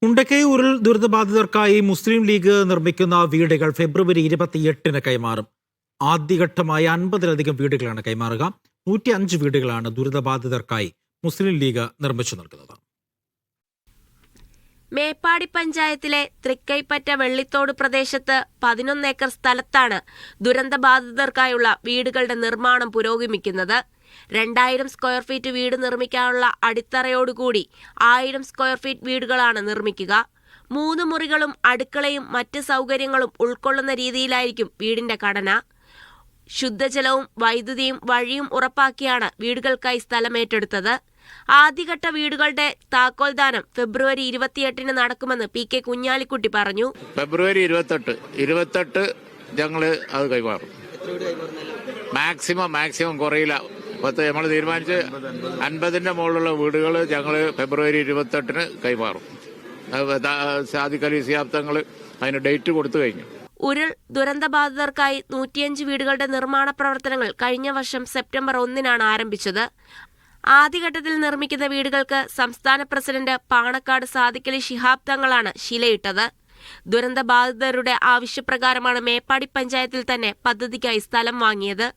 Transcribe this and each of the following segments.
മുണ്ടക്കൈ ഉരുൾ ദുരിതബാധിതർക്കായി മുസ്ലിം ലീഗ് നിർമ്മിക്കുന്ന വീടുകൾ ഫെബ്രുവരി 28-ന് കൈമാറും. ആദ്യഘട്ടമായി 50-ലധികം വീടുകളാണ് കൈമാറുക. 105 വീടുകളാണ് ദുരിതബാധിതർക്കായി മുസ്ലിം ലീഗ് നിർമ്മിച്ചു നൽകുന്നത്. മേപ്പാടി പഞ്ചായത്തിലെ തൃക്കൈപ്പറ്റ വെള്ളിത്തോട് പ്രദേശത്ത് 11 ഏക്കർ സ്ഥലത്താണ് ദുരന്തബാധിതർക്കായുള്ള വീടുകളുടെ നിർമ്മാണം പുരോഗമിക്കുന്നത്. 2000 സ്ക്വയർ ഫീറ്റ് വീട് നിർമ്മിക്കാനുള്ള അടിത്തറയോടുകൂടി 1000 സ്ക്വയർ ഫീറ്റ് വീടുകളാണ് നിർമ്മിക്കുക. 3 മുറികളും അടുക്കളയും മറ്റ് സൗകര്യങ്ങളും ഉൾക്കൊള്ളുന്ന രീതിയിലായിരിക്കും വീടിന്റെ ഘടന. ശുദ്ധജലവും വൈദ്യുതിയും വഴിയും ഉറപ്പാക്കിയാണ് വീടുകൾക്കായി സ്ഥലമേറ്റെടുത്തത്. ആദ്യഘട്ട വീടുകളുടെ താക്കോൽദാനം ഫെബ്രുവരി 28-ന് നടക്കുമെന്ന് പി കെ കുഞ്ഞാലിക്കുട്ടി പറഞ്ഞു. ഫെബ്രുവരി 28 ഞങ്ങള് അത് കൈമാറും. മാക്സിമം കുറയില്ല. നമ്മൾ തീരുമാനിച്ച് 50-ന്റെ മുകളിലുള്ള വീടുകൾ ഞങ്ങൾ ഫെബ്രുവരി 28-ന് കൈമാറും. സാദിഖ് അലി ശിഹാബ് തങ്ങൾ അതിന് ഡേറ്റ് കൊടുത്തു കഴിഞ്ഞു. ഉരുൾ ദുരന്തബാധിതർക്കായി 105 വീടുകളുടെ നിർമ്മാണ പ്രവർത്തനങ്ങൾ കഴിഞ്ഞ വർഷം സെപ്റ്റംബർ 1-നാണ് ആരംഭിച്ചത്. ആദ്യഘട്ടത്തിൽ നിർമ്മിക്കുന്ന വീടുകൾക്ക് സംസ്ഥാന പ്രസിഡന്റ് പാണക്കാട് സാദിഖ് അലി ശിഹാബ് തങ്ങളാണ് ശിലയിട്ടത്. ദുരന്തബാധിതരുടെ ആവശ്യപ്രകാരമാണ് മേപ്പാടി പഞ്ചായത്തിൽ തന്നെ പദ്ധതിക്കായി സ്ഥലം വാങ്ങിയത്.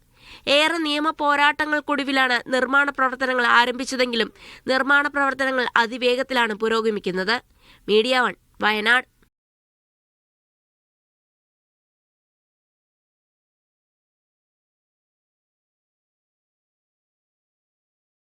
ഏറെ നിയമ പോരാട്ടങ്ങൾക്കൊടുവിലാണ് നിർമ്മാണ പ്രവർത്തനങ്ങൾ ആരംഭിച്ചതെങ്കിലും നിർമ്മാണ പ്രവർത്തനങ്ങൾ അതിവേഗത്തിലാണ് പുരോഗമിക്കുന്നത്. മീഡിയ 1 വയനാട്.